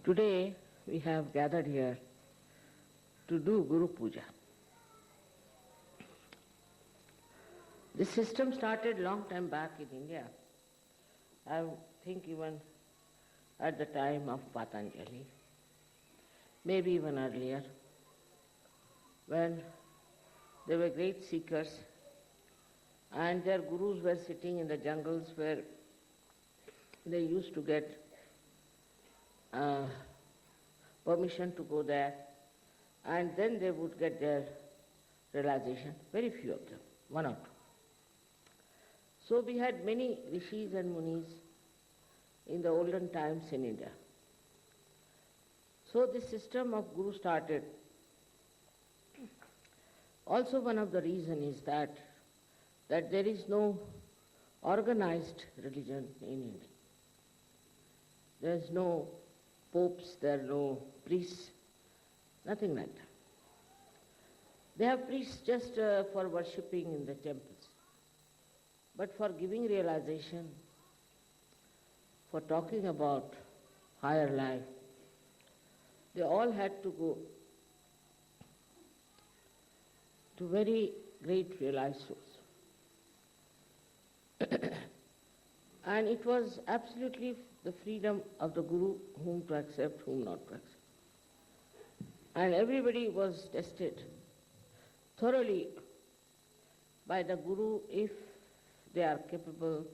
Today we have gathered here to do Guru Pooja. This system started long time back in India. I think even at the time of Patanjali, maybe even earlier, when there were great seekers and their gurus were sitting in the jungles where they used to get permission to go there, and then they would get their realization. Very few of them, one or two. So we had many rishis and munis in the olden times in India. So this system of Guru started. Also one of the reasons is that there is no organized religion in India. There is no popes, there are no priests, nothing like that. They have priests just for worshipping in the temples. But for giving realization, for talking about higher life, they all had to go to very great realized souls. And it was absolutely the freedom of the Guru whom to accept, whom not to accept. And everybody was tested thoroughly by the Guru if they are capable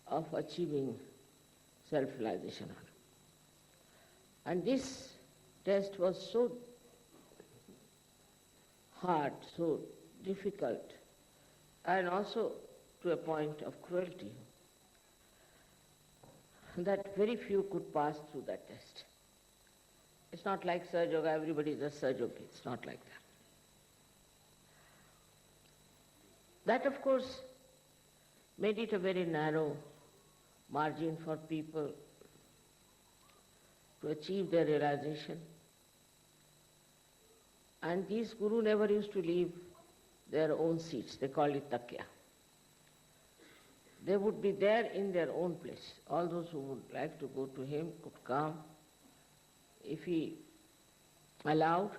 of achieving self-realization. And this test was so hard, so difficult, and also to a point of cruelty, that very few could pass through that test. It's not like sahaj-yoga, everybody does sahaj-yoga. It's not like that. That, of course, made it a very narrow margin for people to achieve their realization. And these Guru never used to leave their own seats. They called it takya. They would be there in their own place. All those who would like to go to him could come. If he allowed,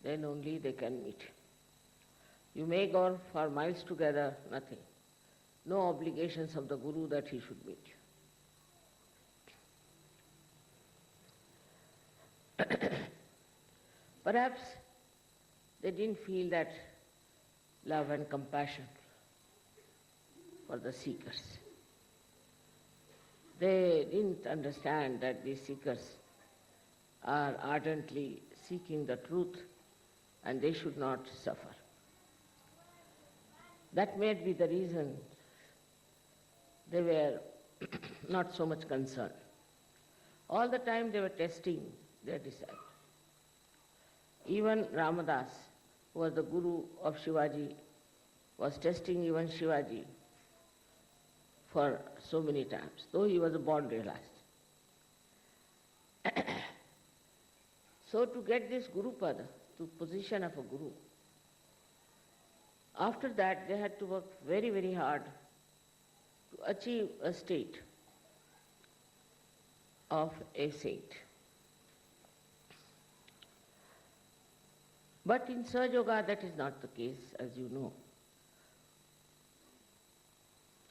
then only they can meet him. You may go for miles together, nothing. No obligations of the Guru that he should meet you. Perhaps they didn't feel that love and compassion for the seekers. They didn't understand that these seekers are ardently seeking the truth and they should not suffer. That may be the reason they were not so much concerned. All the time they were testing their disciples. Even Ramadas, who was the Guru of Shivaji, was testing even Shivaji for so many times, though he was a born realized. So to get this Guru Pada, to position of a Guru, after that they had to work very, very hard to achieve a state of a saint. But in sahaj-yoga that is not the case, as you know.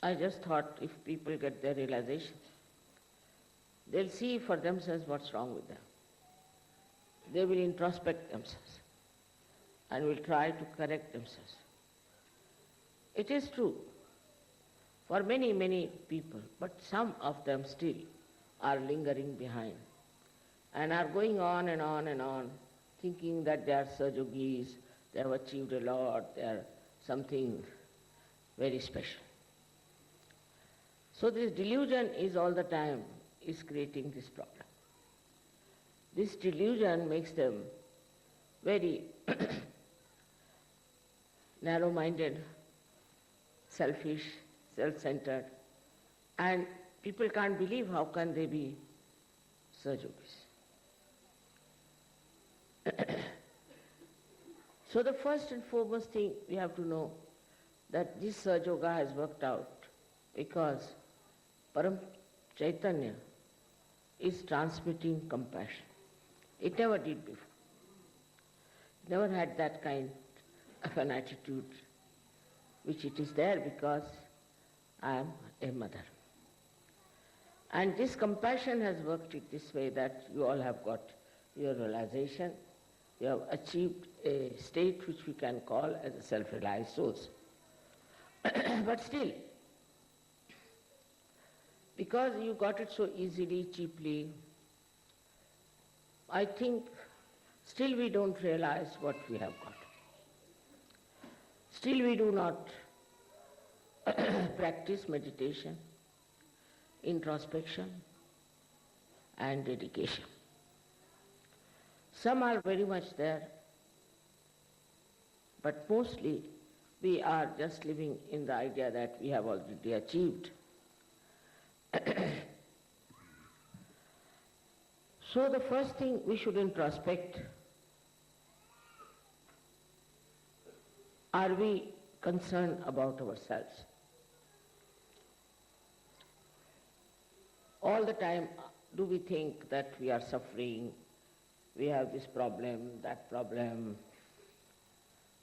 I just thought if people get their realization, they'll see for themselves what's wrong with them. They will introspect themselves and will try to correct themselves. It is true for many, many people, but some of them still are lingering behind and are going on and on and on, thinking that they are sahaj-yogis, they have achieved a lot, they are something very special. So this delusion is all the time is creating this problem. This delusion makes them very narrow-minded, selfish, self-centered, and people can't believe how can they be sahaj-yogis. So the first and foremost thing we have to know that this sahaj-yoga has worked out because Param Chaitanya is transmitting compassion. It never did before. It never had that kind of an attitude, which it is there because I am a mother. And this compassion has worked it this way that you all have got your realization. You have achieved a state which we can call as a self-realized souls. But still, because you got it so easily, cheaply, I think still we don't realize what we have got. Still we do not practice meditation, introspection and dedication. Some are very much there, but mostly we are just living in the idea that we have already achieved. So the first thing we should introspect, are we concerned about ourselves? All the time, do we think that we are suffering, we have this problem, that problem,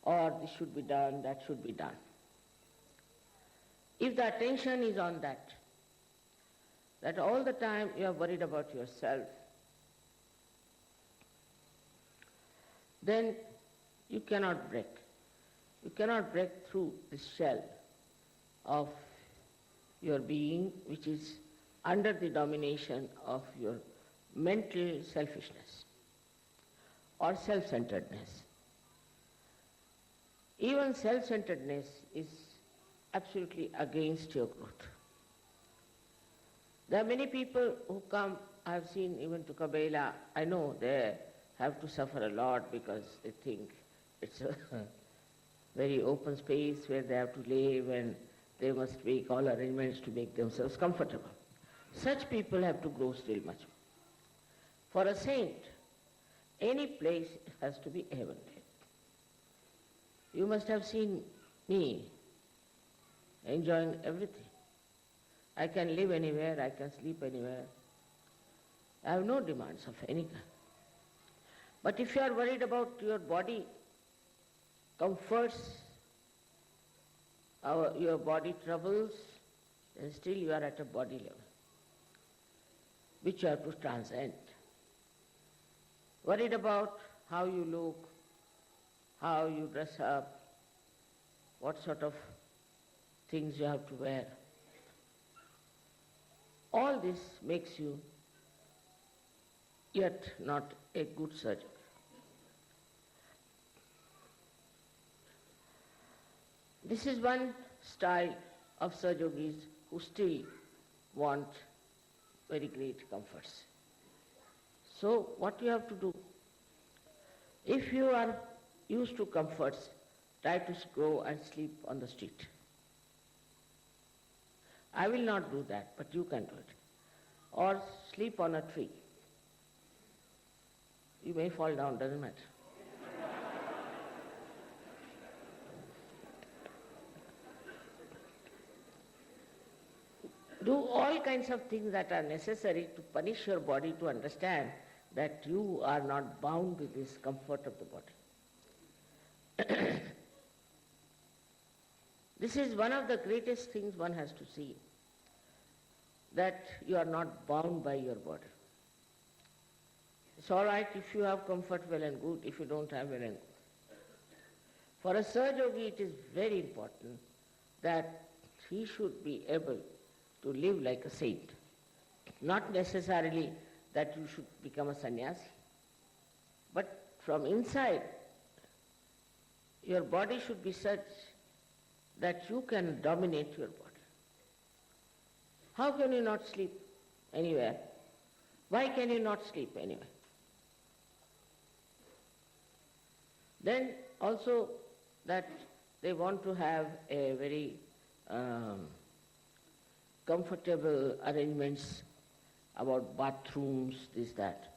or this should be done, that should be done? If the attention is on that all the time you are worried about yourself, then you cannot break. You cannot break through this shell of your being, which is under the domination of your mental selfishness or self-centeredness. Even self-centeredness is absolutely against your growth. There are many people who come, I have seen even to Kabela, I know they have to suffer a lot because they think it's a very open space where they have to live and they must make all arrangements to make themselves comfortable. Such people have to grow still much more. For a saint, any place has to be heavenly. You must have seen me enjoying everything. I can live anywhere, I can sleep anywhere. I have no demands of any kind. But if you are worried about your body comforts, your body troubles, then still you are at a body level, which you have to transcend. Worried about how you look, how you dress up, what sort of things you have to wear. All this makes you yet not a good surgeon. This is one style of Sahaja-yogis who still want very great comforts. So what you have to do? If you are used to comforts, try to go and sleep on the street. I will not do that, but you can do it. Or sleep on a tree. You may fall down, doesn't matter. Do all kinds of things that are necessary to punish your body to understand that you are not bound with this comfort of the body. This is one of the greatest things one has to see, that you are not bound by your body. It's all right if you have comfort, well and good. If you don't have, well and good. For a Sahaja-yogi, it is very important that he should be able to live like a saint. Not necessarily that you should become a sannyasi, but from inside, your body should be such that you can dominate your body. How can you not sleep anywhere? Why can you not sleep anywhere? Then also that they want to have a very comfortable arrangements about bathrooms, this, that.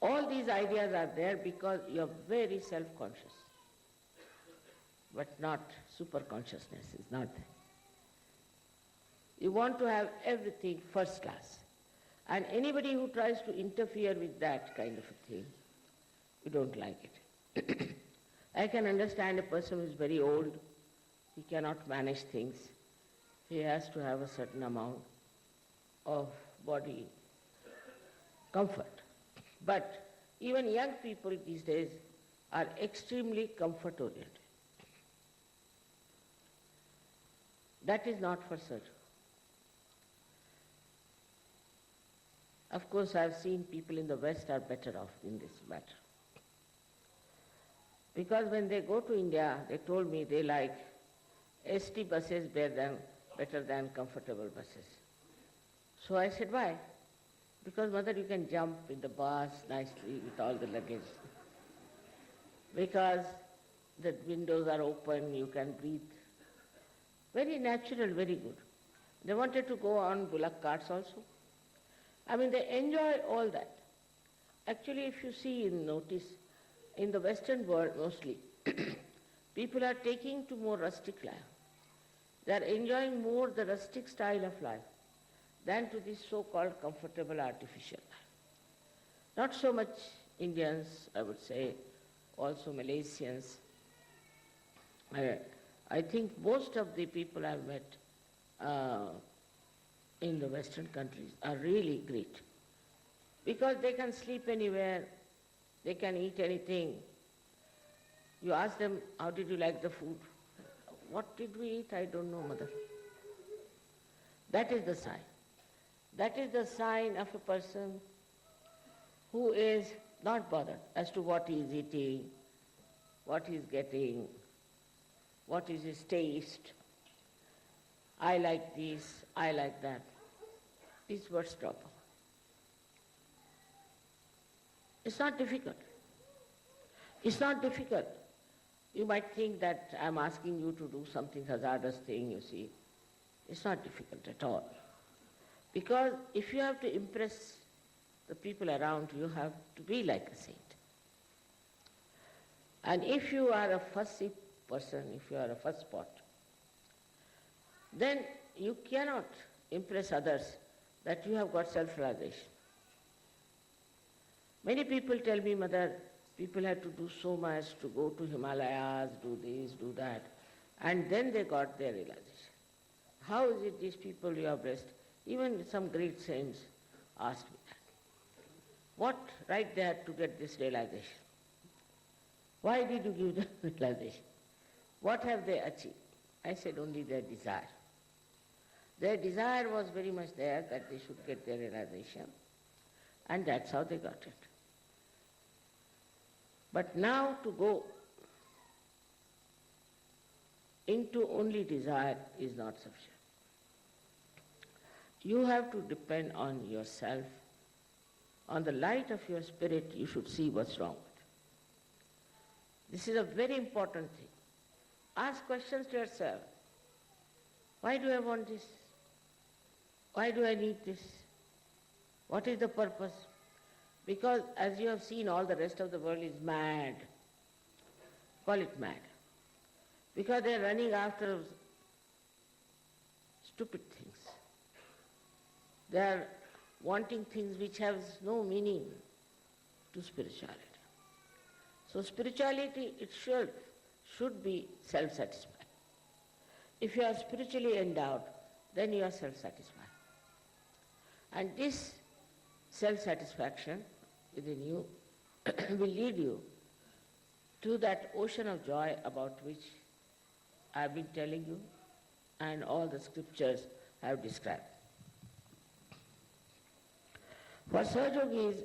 All these ideas are there because you are very self-conscious, but not super-consciousness is not there. You want to have everything first class. And anybody who tries to interfere with that kind of a thing, you don't like it. I can understand a person who is very old, he cannot manage things. He has to have a certain amount of body comfort. But even young people these days are extremely comfort-oriented. That is not for surgery. Of course, I have seen people in the West are better off in this matter. Because when they go to India, they told me they like ST buses better than comfortable buses. So I said, why? Because mother, you can jump in the bus nicely with all the luggage. Because the windows are open, you can breathe. Very natural, very good. They wanted to go on bullock carts also. I mean, they enjoy all that. Actually, if you see and notice, in the Western world mostly, people are taking to more rustic life. They are enjoying more the rustic style of life than to this so-called comfortable artificial life. Not so much Indians, I would say, also Malaysians. I think most of the people I've met in the Western countries are really great. Because they can sleep anywhere, they can eat anything. You ask them, how did you like the food? What did we eat? I don't know, mother. That is the sign. That is the sign of a person who is not bothered as to what he is eating, what he is getting, what is his taste. I like this, I like that. These words drop off. It's not difficult. It's not difficult. You might think that I'm asking you to do something hazardous thing, you see. It's not difficult at all. Because if you have to impress the people around you, have to be like a saint. And if you are a fussy person, if you are a fusspot, then you cannot impress others that you have got self-realization. Many people tell me, mother, people had to do so much to go to Himalayas, do this, do that, and then they got their realization. How is it these people you have blessed? Even some great saints asked me that. What right they had to get this realization? Why did you give them realization? What have they achieved? I said only their desire. Their desire was very much there that they should get their realization, and that's how they got it. But now to go into only desire is not sufficient. You have to depend on yourself. On the light of your spirit, you should see what's wrong with it. This is a very important thing. Ask questions to yourself. Why do I want this? Why do I need this? What is the purpose? Because as you have seen, all the rest of the world is mad. Call it mad. Because they are running after stupid things. They are wanting things which have no meaning to spirituality. So spirituality itself should be self-satisfied. If you are spiritually endowed, then you are self-satisfied. And this self-satisfaction within you will lead you to that ocean of joy about which I have been telling you and all the scriptures have described. For Sahaja-yogis,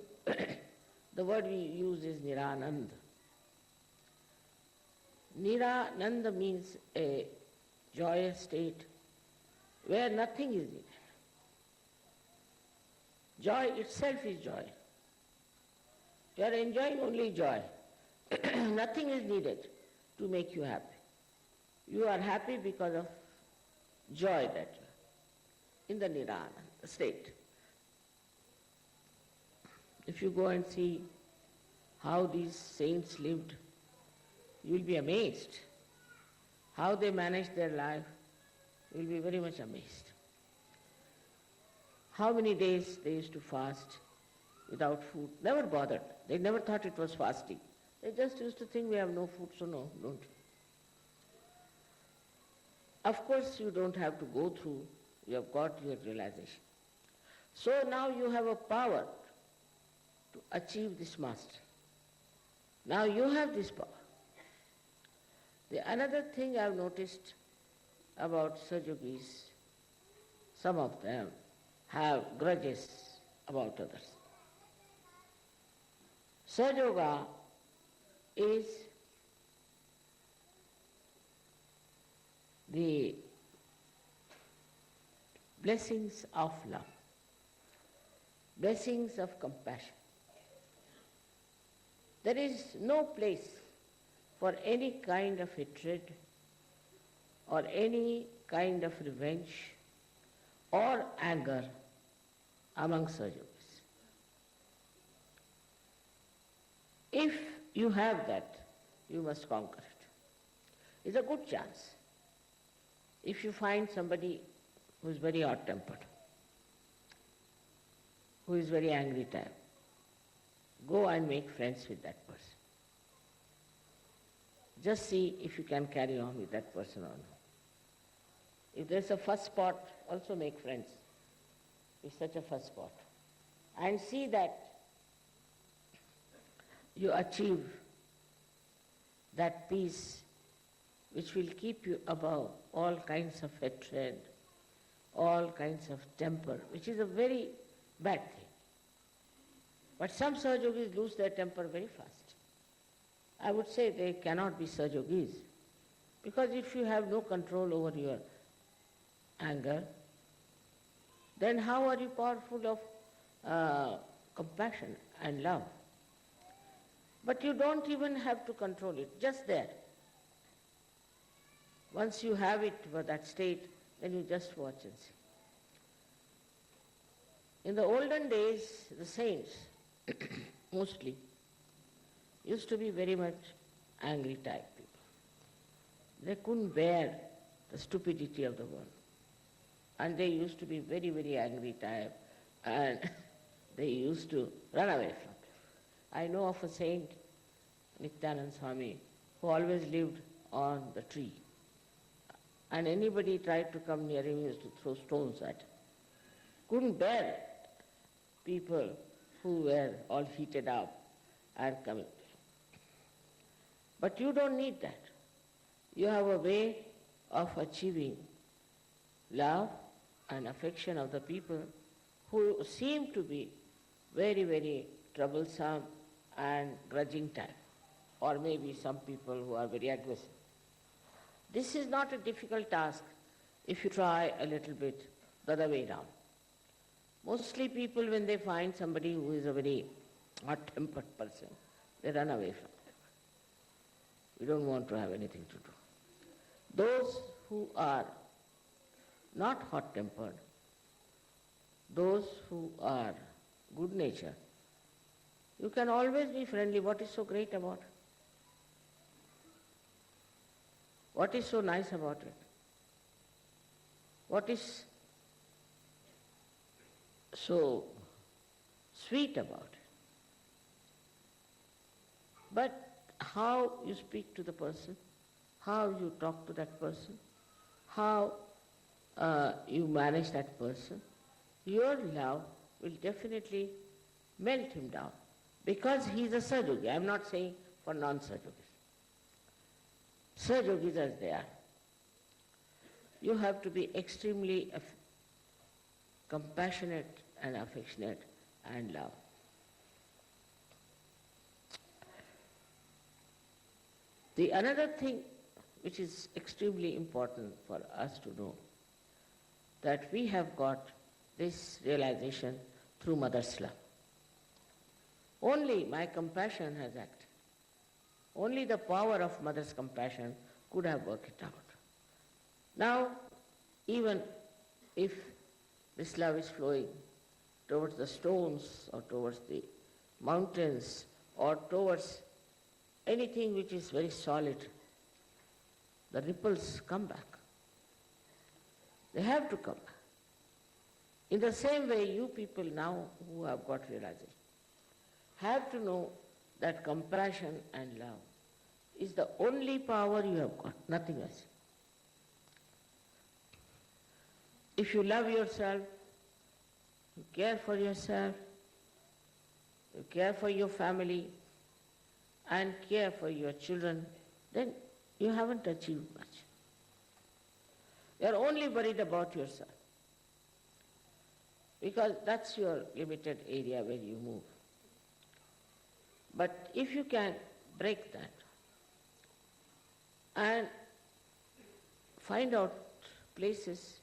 the word we use is Nirananda. Nirananda means a joyous state where nothing is needed. Joy itself is joy. You are enjoying only joy. Nothing is needed to make you happy. You are happy because of joy that you are in the Nirana state. If you go and see how these saints lived, you will be amazed. How they managed their life, you will be very much amazed. How many days they used to fast without food? Never bothered. They never thought it was fasting. They just used to think we have no food, so no, don't. Of course, you don't have to go through. You have got your realization. So now you have a power to achieve this master. Now you have this power. The another thing I have noticed about Sahaja-yogis, some of them have grudges about others. Sahaja-yoga is the blessings of love, blessings of compassion. There is no place for any kind of hatred or any kind of revenge or anger among Sahaja-yogis. If you have that, you must conquer it. It's a good chance. If you find somebody who is very hot-tempered, who is very angry type, go and make friends with that person. Just see if you can carry on with that person or not. If there's a first spot, also make friends with such a first spot. And see that you achieve that peace which will keep you above all kinds of hatred, all kinds of temper, which is a very bad thing. But some Sahaja-yogis lose their temper very fast. I would say they cannot be Sahaja-yogis, because if you have no control over your anger, then how are you powerful of compassion and love? But you don't even have to control it, just there. Once you have it for that state, then you just watch and see. In the olden days, the saints, mostly, used to be very much angry type people. They couldn't bear the stupidity of the world. And they used to be very, very angry type, and they used to run away from it. I know of a saint, Nityananda Swami, who always lived on the tree. And anybody tried to come near him, he used to throw stones at him. Couldn't bear people who were all heated up and coming. But you don't need that. You have a way of achieving love and affection of the people who seem to be very, very troublesome and grudging type, or maybe some people who are very aggressive. This is not a difficult task if you try a little bit the other way round. Mostly people, when they find somebody who is a very hot-tempered person, they run away from it. We don't want to have anything to do. Those who are not hot-tempered, those who are good-natured, you can always be friendly. What is so great about it? What is so nice about it? What is so sweet about it? But how you speak to the person, how you talk to that person, how you manage that person, your love will definitely melt him down, because he is a Sahaja-yogi. I am not saying for non-Sahaja-yogis. Sahaja-yogis as they are. You have to be extremely compassionate and affectionate and love. The another thing which is extremely important for us to know, that we have got this realization through Mother's love. Only my compassion has acted. Only the power of Mother's compassion could have worked it out. Now, even if this love is flowing towards the stones or towards the mountains or towards anything which is very solid, the ripples come back. They have to come back. In the same way, you people now who have got realization have to know that compassion and love is the only power you have got, nothing else. If you love yourself, you care for yourself, you care for your family, and care for your children, then you haven't achieved much. You are only worried about yourself, because that's your limited area where you move. But if you can break that and find out places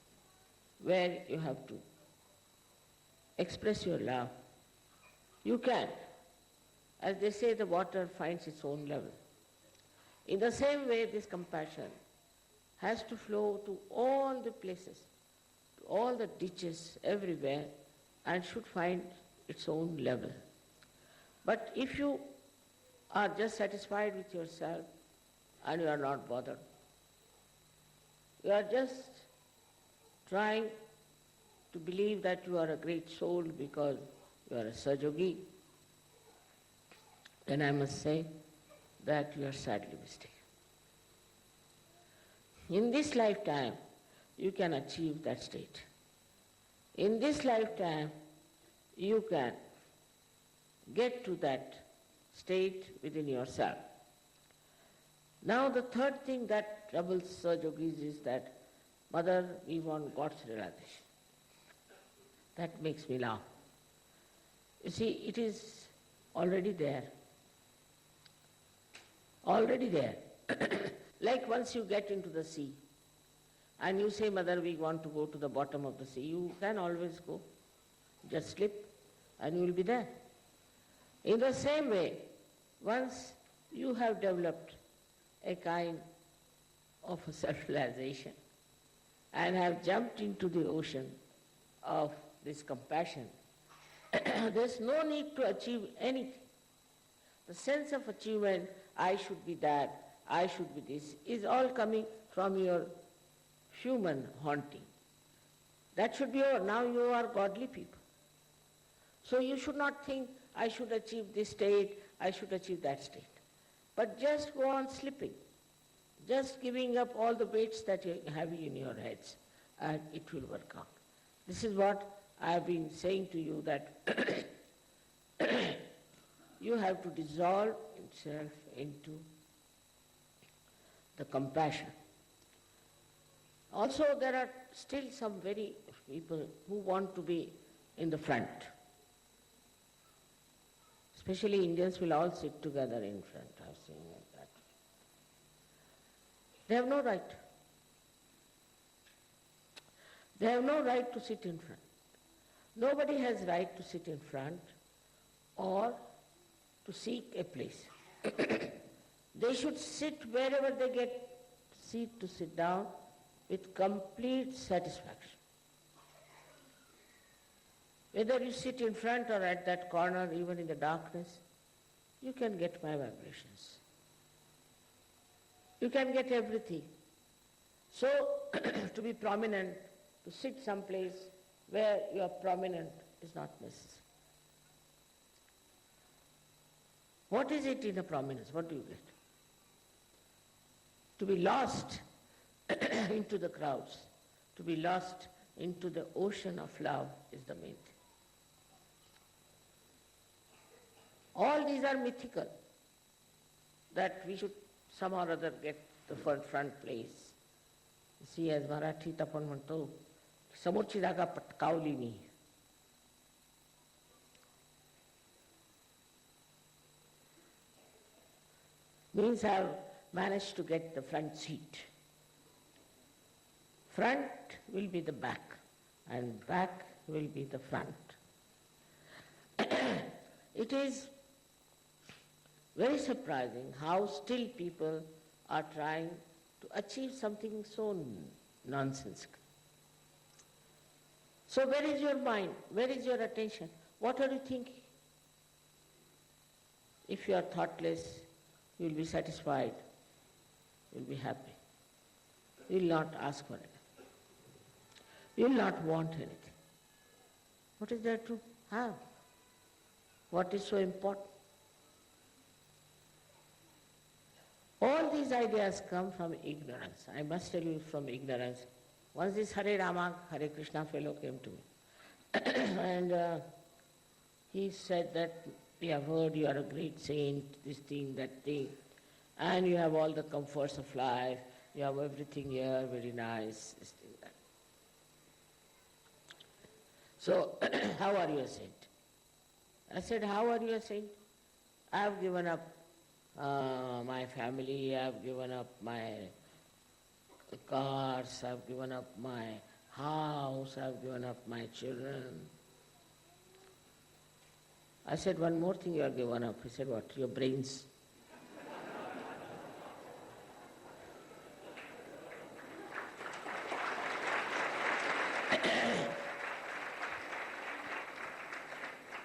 where you have to express your love, you can. As they say, the water finds its own level. In the same way, this compassion has to flow to all the places, to all the ditches, everywhere, and should find its own level. But if you are just satisfied with yourself and you are not bothered, you are just trying to believe that you are a great soul because you are a sahaj-yogi, then I must say that you are sadly mistaken. In this lifetime, you can achieve that state. In this lifetime, you can get to that state within yourself. Now the third thing that troubles sahaj-yogis is that, Mother, we want God's realization. That makes me laugh. You see, it is already there. Already there. Like once you get into the sea and you say, Mother, we want to go to the bottom of the sea, you can always go. Just slip and you will be there. In the same way, once you have developed a kind of a self-realization and have jumped into the ocean of this compassion, there's no need to achieve anything. The sense of achievement, I should be that, I should be this, is all coming from your human haunting. That should be over. Now you are godly people. So you should not think, I should achieve this state, I should achieve that state. But just go on slipping, just giving up all the weights that you have in your heads, and it will work out. This is what I have been saying to you, that you have to dissolve itself into the compassion. Also, there are still some very people who want to be in the front. Especially Indians will all sit together in front. I've seen like that. They have no right. They have no right to sit in front. Nobody has right to sit in front or to seek a place. They should sit wherever they get seat to sit down with complete satisfaction. Whether you sit in front or at that corner, even in the darkness, you can get my vibrations. You can get everything. So, to be prominent, to sit someplace where you are prominent is not necessary. What is it in a prominence? What do you get? To be lost into the crowds, to be lost into the ocean of love is the main thing. All these are mythical, that we should somehow or other get the front place. You see, as Marathi आपण म्हणतो, समोरची जागा पटकावली मी. Means I have managed to get the front seat. Front will be the back, and back will be the front. It is very surprising how still people are trying to achieve something so nonsensical. So where is your mind? Where is your attention? What are you thinking? If you are thoughtless, you will be satisfied, you will be happy. You will not ask for anything. You will not want anything. What is there to have? What is so important? All these ideas come from ignorance. I must tell you from ignorance. Once this Hare Rama, Hare Krishna fellow came to me and he said that we have heard you are a great saint, this thing, that thing, and you have all the comforts of life, you have everything here, very nice, this thing, that. So, how are you a saint? I said, how are you a saint? I have given up my family, I have given up my cars, I have given up my house, I have given up my children. I said, one more thing you have given up. He said, what? Your brains.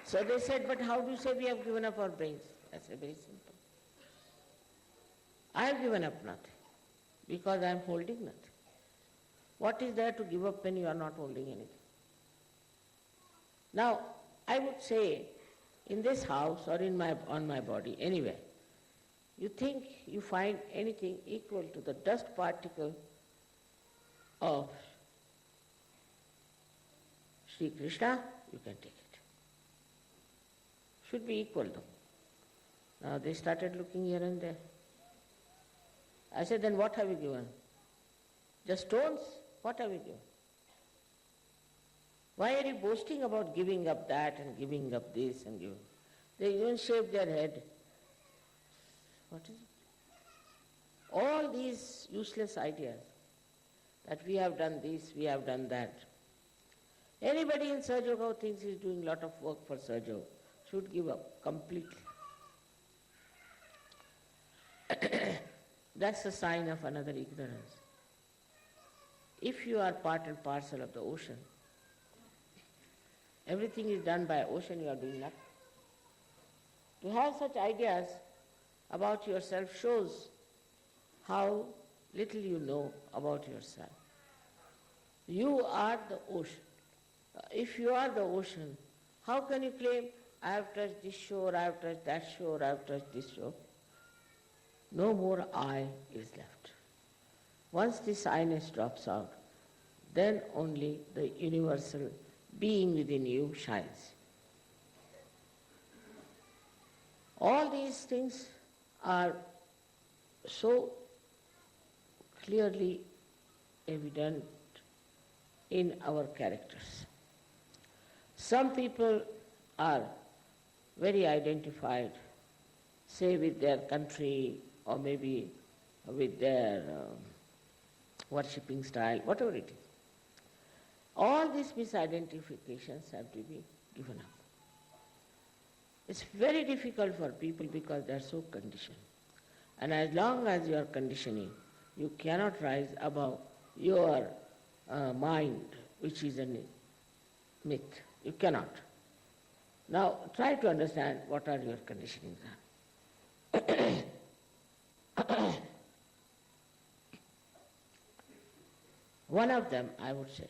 So they said, but how do you say we have given up our brains? I said, very simple. I have given up nothing because I am holding nothing. What is there to give up when you are not holding anything? Now, I would say, in this house or on my body, anywhere, you think you find anything equal to the dust particle of Sri Krishna, you can take it. Should be equal though. Now they started looking here and there. I said, then what have you given? Just stones? What have you given? Why are you boasting about giving up that and giving up this and giving? They even shave their head. What is it? All these useless ideas that we have done this, we have done that. Anybody in sahaj-yoga who thinks he is doing a lot of work for sahaj-yoga should give up completely. That's a sign of another ignorance. If you are part and parcel of the ocean, everything is done by ocean, you are doing nothing. To have such ideas about yourself shows how little you know about yourself. You are the ocean. If you are the ocean, how can you claim, I have touched this shore, I have touched that shore, I have touched this shore? No more I is left. Once this I-ness drops out, then only the universal being within you shines. All these things are so clearly evident in our characters. Some people are very identified, say with their country or maybe with their worshipping style, whatever it is. All these misidentifications have to be given up. It's very difficult for people because they are so conditioned. And as long as you are conditioning, you cannot rise above your mind, which is a myth. You cannot. Now try to understand what are your conditionings are. One of them, I would say,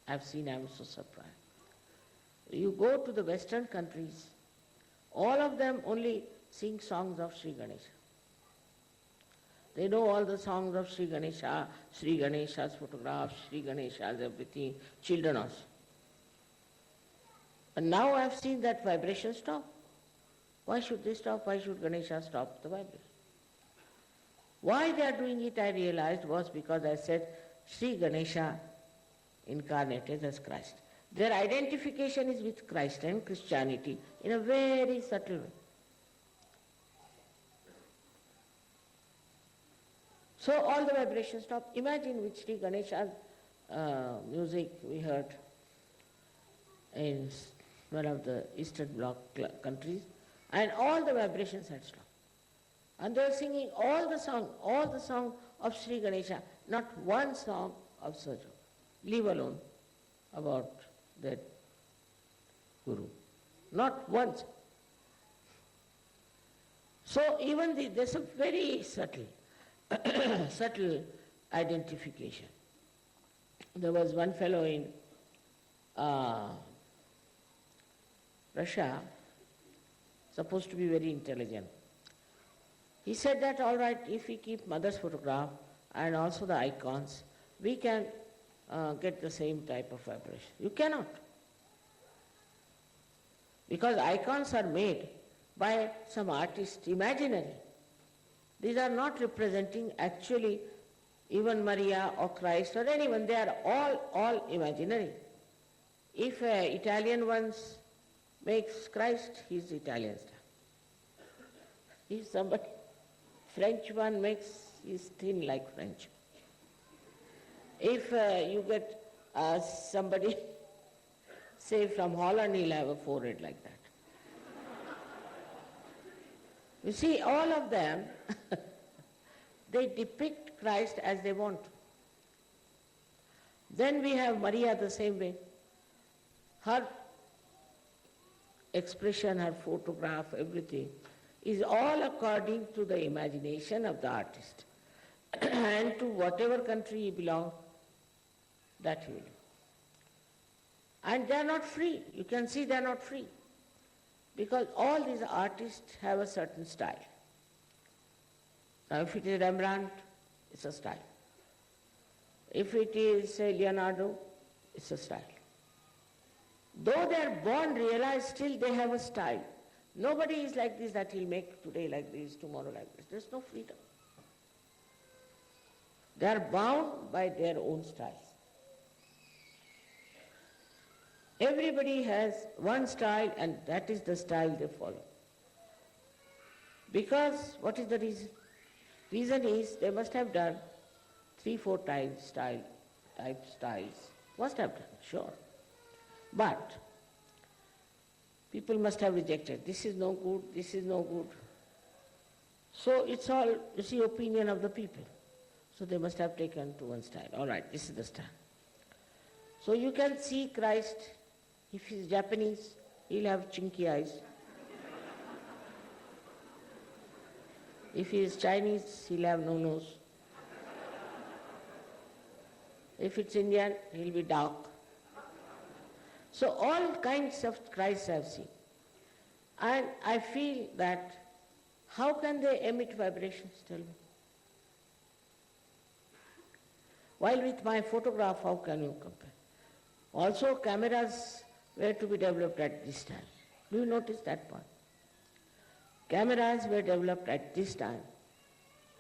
I've seen, I'm so surprised. You go to the Western countries, all of them only sing songs of Sri Ganesha. They know all the songs of Sri Ganesha, Sri Ganesha's photographs, Sri Ganesha's everything, children also. And now I've seen that vibration stop. Why should they stop? Why should Ganesha stop the vibration? Why they are doing it, I realized, was because I said Sri Ganesha incarnated as Christ. Their identification is with Christ and Christianity in a very subtle way. So all the vibrations stop. Imagine with Sri Ganesha's music we heard in one of the Eastern Bloc countries, and all the vibrations had stopped. And they were singing all the song of Sri Ganesha, not one song of sahaj-yoga, leave alone about that Guru. Not once. So even there's a very subtle identification. There was one fellow in Russia, supposed to be very intelligent. He said that, all right, if we keep mother's photograph and also the icons, we can get the same type of vibration. You cannot. Because icons are made by some artist, imaginary. These are not representing actually even Maria or Christ or anyone. They are all imaginary. If Italian ones makes Christ, he is Italian style. If somebody French one makes, he is thin like French. If you get somebody, say from Holland, he'll have a forehead like that. You see, all of them, they depict Christ as they want. Then we have Maria the same way. Her expression, her photograph, everything is all according to the imagination of the artist and to whatever country he belongs, that he will do. And they are not free. You can see they are not free. Because all these artists have a certain style. Now if it is Rembrandt, it's a style. If it is Leonardo, it's a style. Though they are born realized, still they have a style. Nobody is like this, that he'll make today like this, tomorrow like this. There's no freedom. They are bound by their own styles. Everybody has one style, and that is the style they follow. Because, what is the reason? Reason is they must have done 3-4 type styles. Must have done, sure. But people must have rejected. This is no good, this is no good. So it's all, you see, opinion of the people. So they must have taken to one style. All right, this is the style. So you can see Christ, if he's Japanese, he'll have chinky eyes. If he is Chinese, he'll have no nose. If it's Indian, he'll be dark. So all kinds of Christs I've seen. And I feel that how can they emit vibrations, tell me? While with my photograph, how can you compare? Also cameras were to be developed at this time. Do you notice that part? Cameras were developed at this time,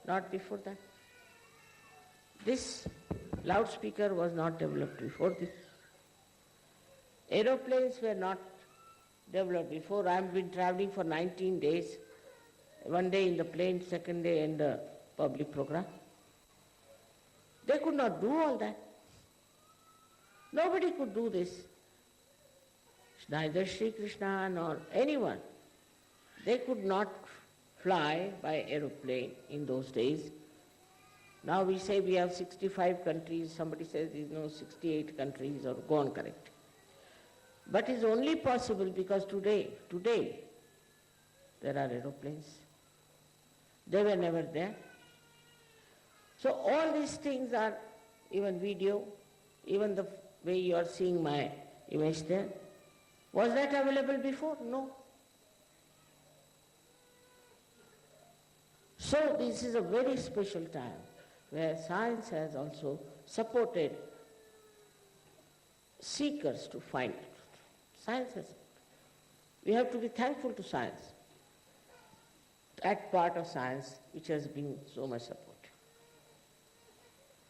not before that. This loudspeaker was not developed before this. Aeroplanes were not developed before. I've been traveling for 19 days, one day in the plane, second day in the public program. They could not do all that. Nobody could do this. Neither Sri Krishna nor anyone. They could not fly by aeroplane in those days. Now we say we have 65 countries, somebody says there is 68 countries, or go on correct. But it's only possible because today, there are aeroplanes. They were never there. So all these things are, even video, even the way you are seeing my image there, was that available before? No. So this is a very special time where science has also supported seekers to find it. Science has. We have to be thankful to science. That part of science which has been so much supported.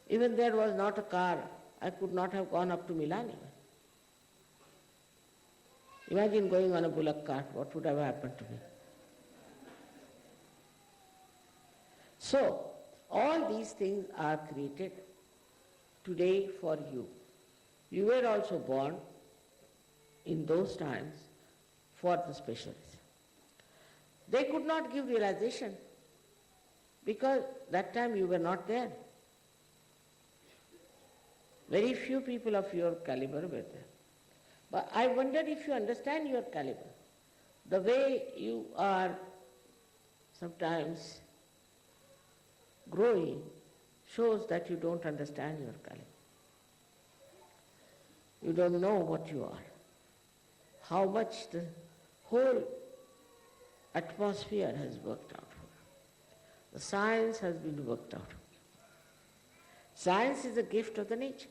Even there was not a car, I could not have gone up to Milan even. Imagine going on a bullock cart, what would have happened to me? So, all these things are created today for you. You were also born in those times for the specialists. They could not give realization because that time you were not there. Very few people of your caliber were there. But I wonder if you understand your caliber. The way you are sometimes growing shows that you don't understand your caliber. You don't know what you are, how much the whole atmosphere has worked out for you. The science has been worked out. Science is a gift of the nature.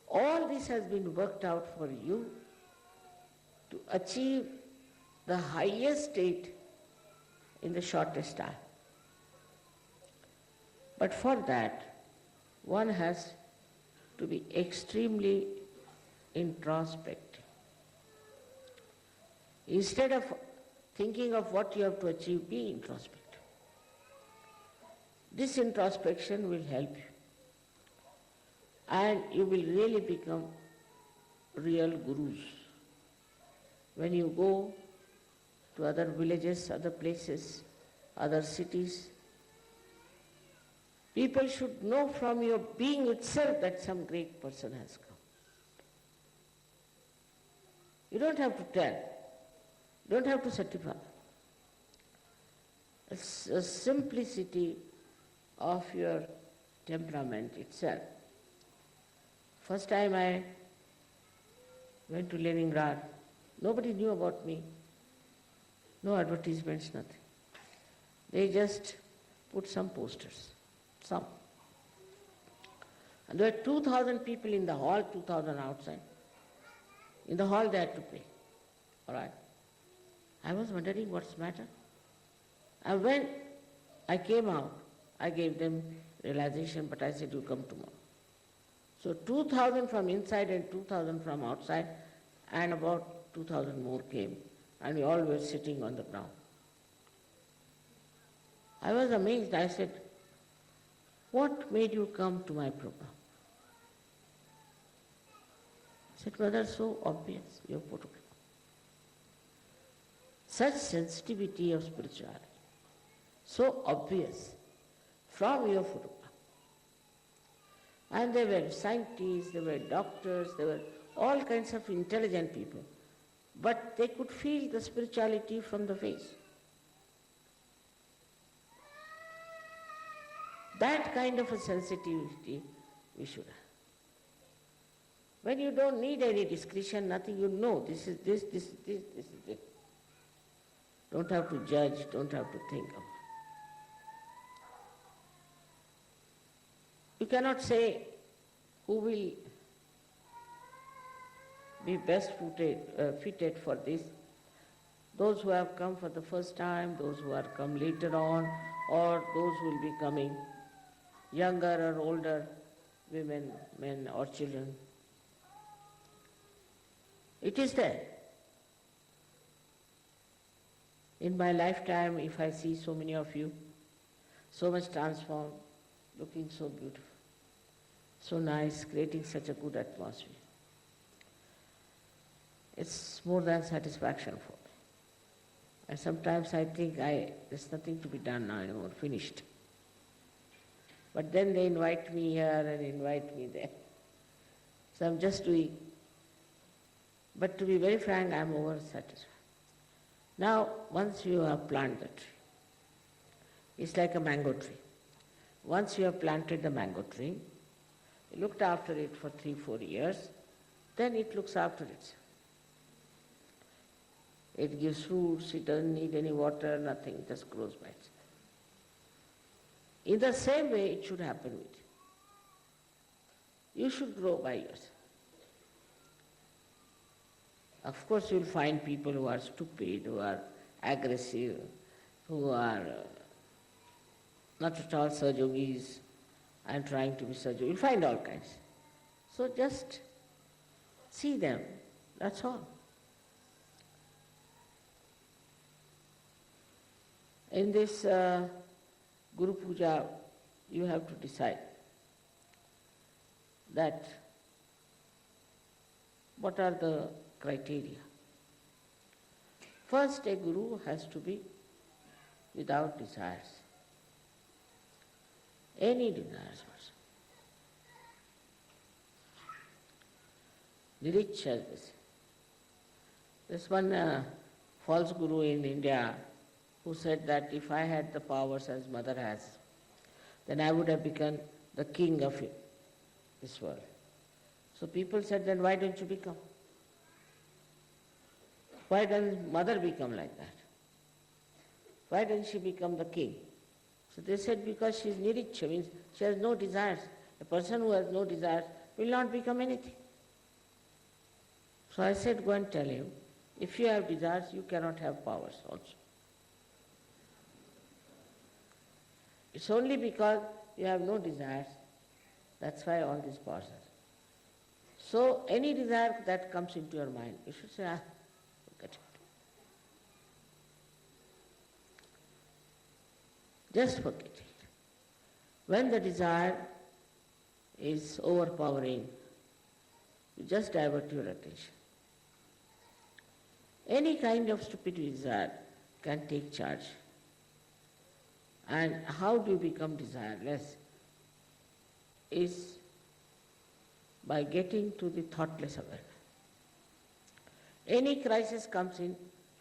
All this has been worked out for you to achieve the highest state in the shortest time. But for that, one has to be extremely introspective. Instead of thinking of what you have to achieve, be introspective. This introspection will help you. And you will really become real gurus. When you go to other villages, other places, other cities, people should know from your being itself that some great person has come. You don't have to tell, you don't have to certify. It's a simplicity of your temperament itself. First time I went to Leningrad, nobody knew about me. No advertisements, nothing. They just put some posters, some. And there were 2,000 people in the hall, 2,000 outside. In the hall they had to pay. All right. I was wondering what's the matter. And when I came out, I gave them realization, but I said, you come tomorrow. So 2,000 from inside and 2,000 from outside, and about 2,000 more came, and we all were sitting on the ground. I was amazed. I said, what made you come to my program? I said, brother, so obvious, your photograph. Such sensitivity of spirituality, so obvious from your photograph. And there were scientists, there were doctors, there were all kinds of intelligent people. But they could feel the spirituality from the face. That kind of a sensitivity we should have. When you don't need any discretion, nothing, you know, this is this, this is this, this is this. Don't have to judge, don't have to think about it. You cannot say who will be best fitted for this. Those who have come for the first time, those who have come later on, or those who will be coming, younger or older, women, men or children. It is there. In my lifetime, if I see so many of you, so much transformed, looking so beautiful, so nice, creating such a good atmosphere, it's more than satisfaction for me. And sometimes I think there's nothing to be done now anymore, finished. But then they invite me here and invite me there. So I'm just doing. But to be very frank, I'm over-satisfied. Now, once you have planted the tree, it's like a mango tree. Once you have planted the mango tree, you looked after it for 3-4 years, then it looks after itself. It gives fruits, it doesn't need any water, nothing, it just grows by itself. In the same way, it should happen with you. You should grow by yourself. Of course, you'll find people who are stupid, who are aggressive, who are not at all sahajogis and trying to be sahaja. You'll find all kinds. So just see them, that's all. In this Guru Puja, you have to decide that what are the criteria. First, a guru has to be without desires, any desires also. Nirich, as they say. There's one false guru in India who said that if I had the powers as mother has, then I would have become the king of this world. So people said, then why don't you become? Why doesn't mother become like that? Why doesn't she become the king? So they said because she is niricha, means she has no desires. A person who has no desires will not become anything. So I said, go and tell him, if you have desires, you cannot have powers also. It's only because you have no desires, that's why all these powers are. So any desire that comes into your mind, you should say, forget it. Just forget it. When the desire is overpowering, you just divert your attention. Any kind of stupid desire can take charge. And how do you become desireless? Is by getting to the thoughtless awareness. Any crisis comes in,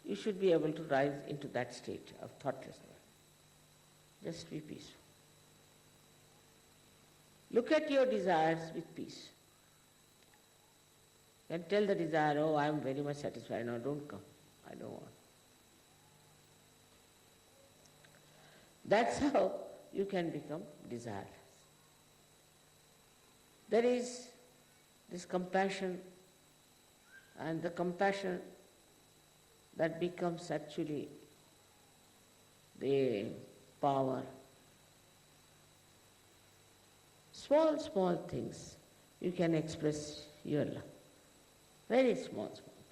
you should be able to rise into that state of thoughtless awareness. Just be peaceful. Look at your desires with peace. And tell the desire, oh, I am very much satisfied, now don't come, I don't want. That's how you can become desireless. There is this compassion, and the compassion that becomes actually the power. Small things you can express your love. Very small things.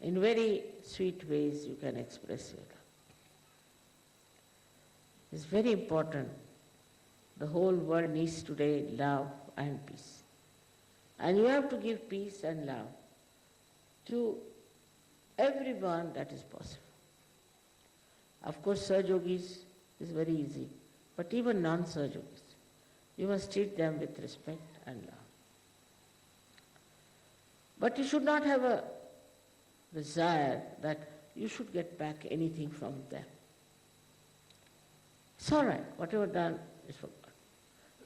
In very sweet ways you can express your love. It's very important. The whole world needs today love and peace. And you have to give peace and love to everyone that is possible. Of course, Sahajogis is very easy, but even non-Sahajogis, you must treat them with respect and love. But you should not have a desire that you should get back anything from them. It's all right, whatever done is for God.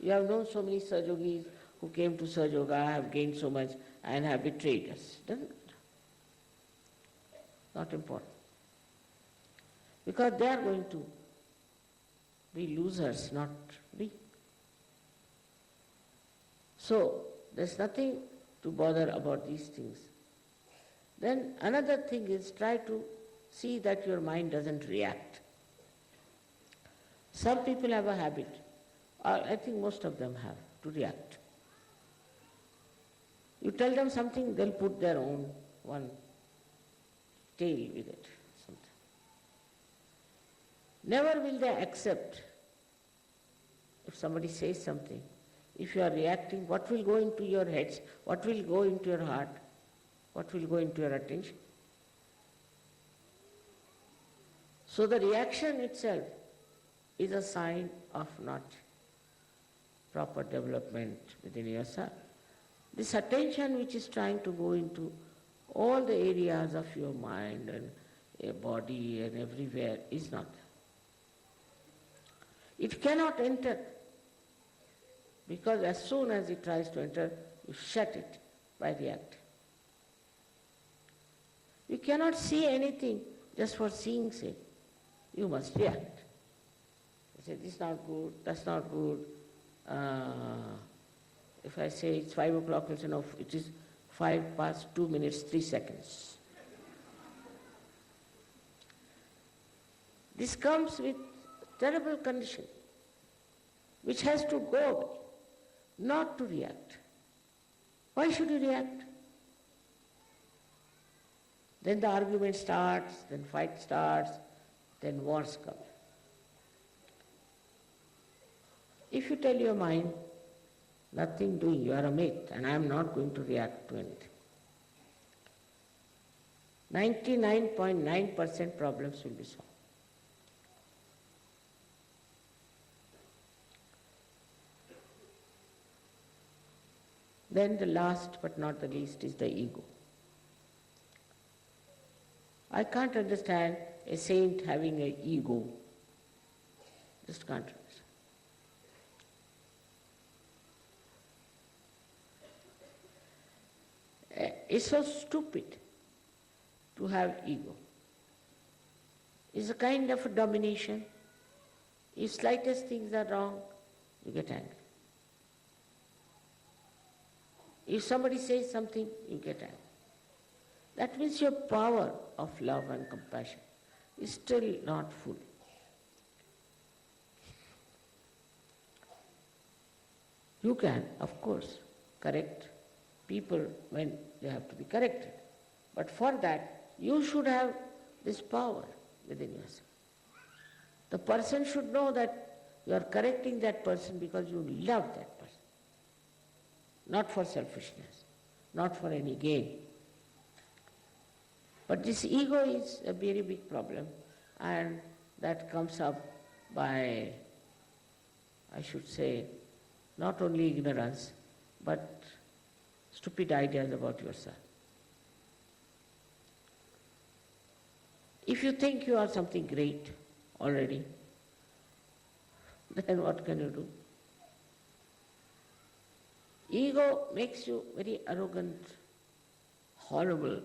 You have known so many Sahajogis who came to Sahaja-yoga, have gained so much and have betrayed us. Doesn't matter. Not important. Because they are going to be losers, not we. So, there's nothing to bother about these things. Then another thing is try to see that your mind doesn't react. Some people have a habit, or I think most of them have, to react. You tell them something, they'll put their own one tail with it. Something. Never will they accept if somebody says something. If you are reacting, what will go into your heads? What will go into your heart? What will go into your attention? So the reaction itself is a sign of not proper development within yourself. This attention which is trying to go into all the areas of your mind and your body and everywhere is not there. It cannot enter, because as soon as it tries to enter, you shut it by reacting. You cannot see anything just for seeing sake. You must react. You say, this is not good, that's not good. If I say it's 5 o'clock, you'll say, no, it is 5 past 2 minutes, 3 seconds. This comes with terrible condition, which has to go away, not to react. Why should you react? Then the argument starts, then fight starts, then wars come. If you tell your mind, nothing doing, you are a mate, and I am not going to react to anything, 99.9% problems will be solved. Then the last but not the least is the ego. I can't understand a saint having an ego. Just can't understand. It's so stupid to have ego. It's a kind of a domination. If slightest things are wrong, you get angry. If somebody says something, you get angry. That means your power of love and compassion is still not full. You can, of course, correct people when they have to be corrected. But for that, you should have this power within yourself. The person should know that you are correcting that person because you love that person. Not for selfishness, not for any gain. But this ego is a very big problem, and that comes up by, I should say, not only ignorance, but stupid ideas about yourself. If you think you are something great already, then what can you do? Ego makes you very arrogant, horrible.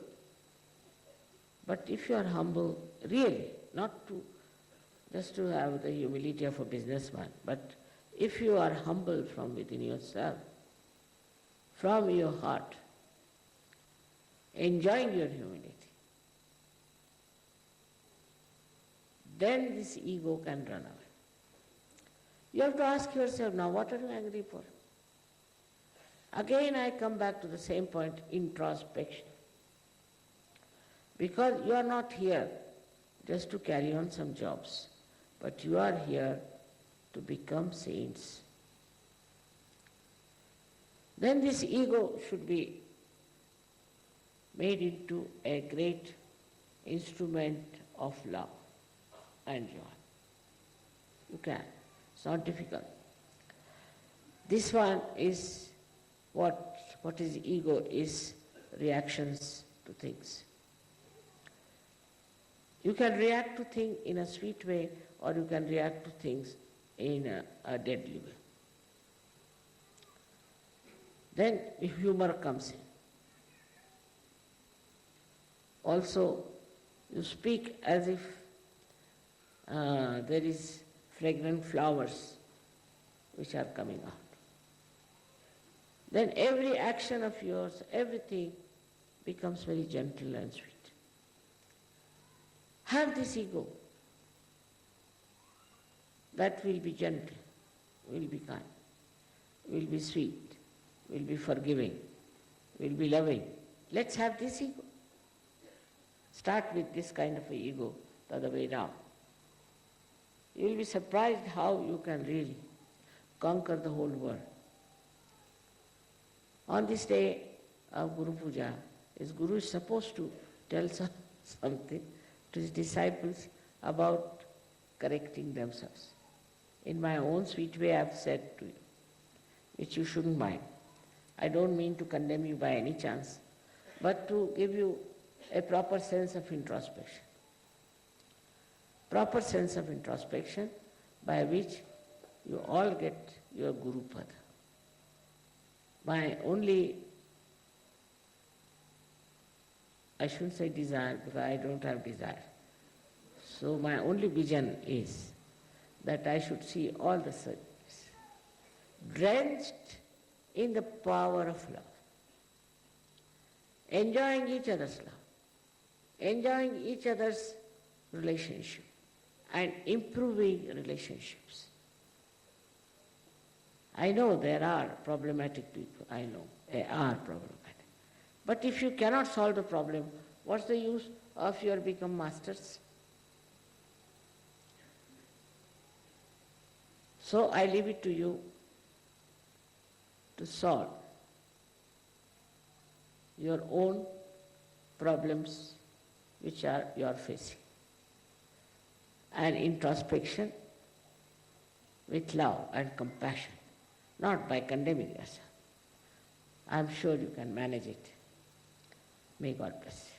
But if you are humble, really, not to just to have the humility of a businessman, but if you are humble from within yourself, from your heart, enjoying your humility, then this ego can run away. You have to ask yourself, now what are you angry for? Again I come back to the same point, introspection. Because you are not here just to carry on some jobs, but you are here to become saints. Then this ego should be made into a great instrument of love and joy. You can. It's not difficult. This one is what is ego is reactions to things. You can react to things in a sweet way, or you can react to things in a deadly way. Then humor comes in. Also, you speak as if there is fragrant flowers which are coming out. Then every action of yours, everything becomes very gentle and sweet. Have this ego that will be gentle, will be kind, will be sweet, will be forgiving, will be loving. Let's have this ego. Start with this kind of a ego the other way round. You will be surprised how you can really conquer the whole world. On this day of Guru Puja, his Guru is supposed to tell something to his disciples about correcting themselves. In my own sweet way I have said to you, which you shouldn't mind. I don't mean to condemn you by any chance, but to give you a proper sense of introspection. Proper sense of introspection by which you all get your Guru Pada. My only, I shouldn't say desire because I don't have desire. So my only vision is that I should see all the souls drenched in the power of love, enjoying each other's love, enjoying each other's relationship and improving relationships. I know there are problematic people, I know, they are problematic. But if you cannot solve the problem, what's the use of your become masters? So I leave it to you to solve your own problems which are you are facing. And introspection with love and compassion, not by condemning yourself. I am sure you can manage it. May God bless you.